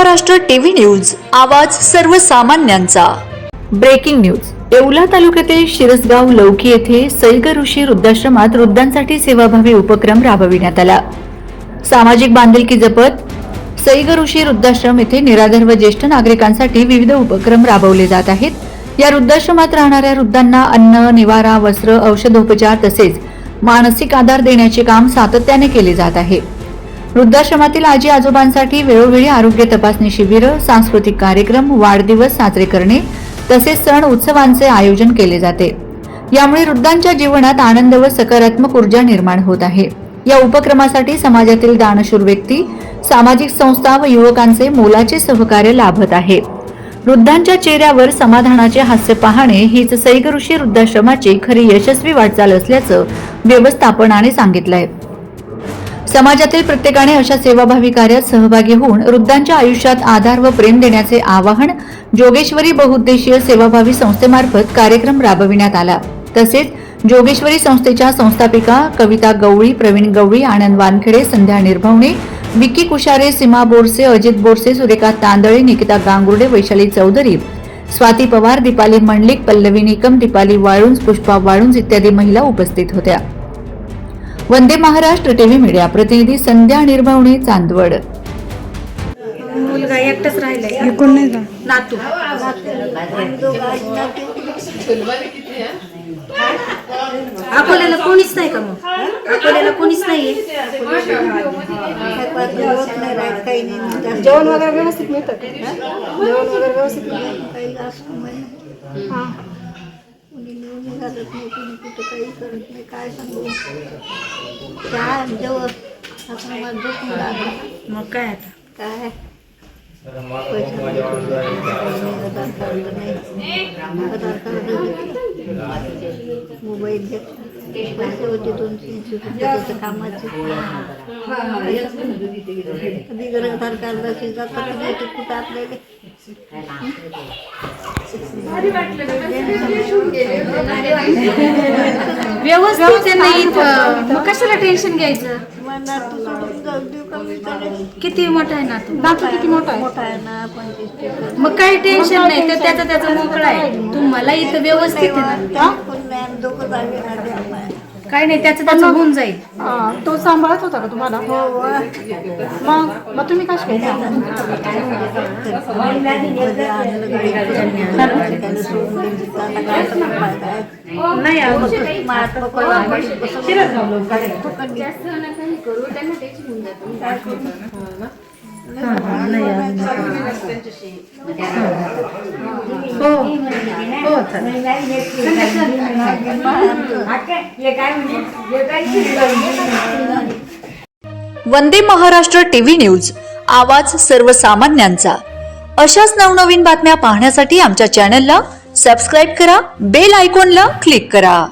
Maharashtra TV news, आवाज सर्वसामान्यांचा। Breaking news. Yeola तालुक्यातील शिरसगाव लौकी येथे सैग ऋषी वृद्धाश्रमात वृद्धांसाठी सेवाभावी उपक्रम राबविण्यात आला। सामाजिक बांधिलकी जपत सैग ऋषी वृद्धाश्रम येथे निराधार व ज्येष्ठ नागरिकांसाठी विविध उपक्रम राबवले जात आहेत। या वृद्धाश्रमात राहणाऱ्या वृद्धांना अन्न, निवारा, वस्त्र, औषधोपचार तसेच मानसिक आधार देण्याचे काम सातत्याने केले जात आहे। वृद्धाश्रमातील आजी आजोबांसाठी वेळोवेळी आरोग्य तपासणी शिबिर, सांस्कृतिक कार्यक्रम, वाढदिवस साजरे करणे तसेच सण उत्सवांचे आयोजन केले जाते। यामुळे वृद्धांच्या जीवनात आनंद व सकारात्मक ऊर्जा निर्माण होत आहे। या उपक्रमासाठी समाजातील दानशूर व्यक्ती, सामाजिक संस्था व युवकांचे मोलाचे सहकार्य लाभत आहे। वृद्धांच्या चेहऱ्यावर समाधानाचे हास्य पाहणे हीच सैग ऋषी वृद्धाश्रमाची खरी यशस्वी वाटचाल असल्याचं व्यवस्थापनाने सांगितलंय। समाजातील प्रत्येकाने अशा सेवाभावी कार्यात सहभागी होऊन वृद्धांच्या आयुष्यात आधार व प्रेम देण्याचे आवाहन जोगेश्वरी बहुउद्देशीय सेवाभावी संस्थेमार्फत कार्यक्रम राबविण्यात आला। तसेच जोगेश्वरी संस्थेच्या संस्थापिका कविता गवळी, प्रवीण गवळी, आनंद वानखेडे, संध्या निर्भवणे, विकी कुशारे, सीमा बोरसे, अजित बोरसे, सुरेखा तांदळे, निकिता गांगुर्डे, वैशाली चौधरी, स्वाती पवार, दीपाली मंडलिक, पल्लवी निकम, दीपाली वाळुंज, पुष्पा वाळुंज इत्यादी महिला उपस्थित होत्या। वंदे महाराष्ट्र टीव्ही मीडिया प्रतिनिधी संध्या निर्भवणे, चांदवड। मुलगा एकटाच राहिलाय, कोण नाही का नातू। अकोल्याला कोणीच नाही का? मग अकोल्याला कोणीच नाहीये। जेवण वगैरे व्यवस्थित मिळतं? जेवण वगैरे व्यवस्थित काही करत नाही, काय सांगू, काय जेवण असं मला झोपून लागलं। मग काय आता काय मोबाईल पैसे होते 200-300 रुपये कामाचे, कधी घरदार काढला जातात नाही ते कुठं आपल्याला व्यवस्थित नाही, मग कशाला टेन्शन घ्यायचं? किती मोठा आहे नातू? नातू किती मोठा आहे? मोठा आहे ना, 25. मग काही टेन्शन नाही, तर त्याचा मोकळा आहे। तुम्हाला इथं व्यवस्थित आहे ना, काही नाही, त्याचं होऊन जाईल। तो सांभाळत होता का तुम्हाला? मग तुम्ही कशी वंदे महाराष्ट्र टीव्ही न्यूज, आवाज सर्वसामान्यांचा। अशाच नवनवीन बातम्या पाहण्यासाठी आमच्या चॅनलला सबस्क्राईब करा, बेल आयकॉनला क्लिक करा।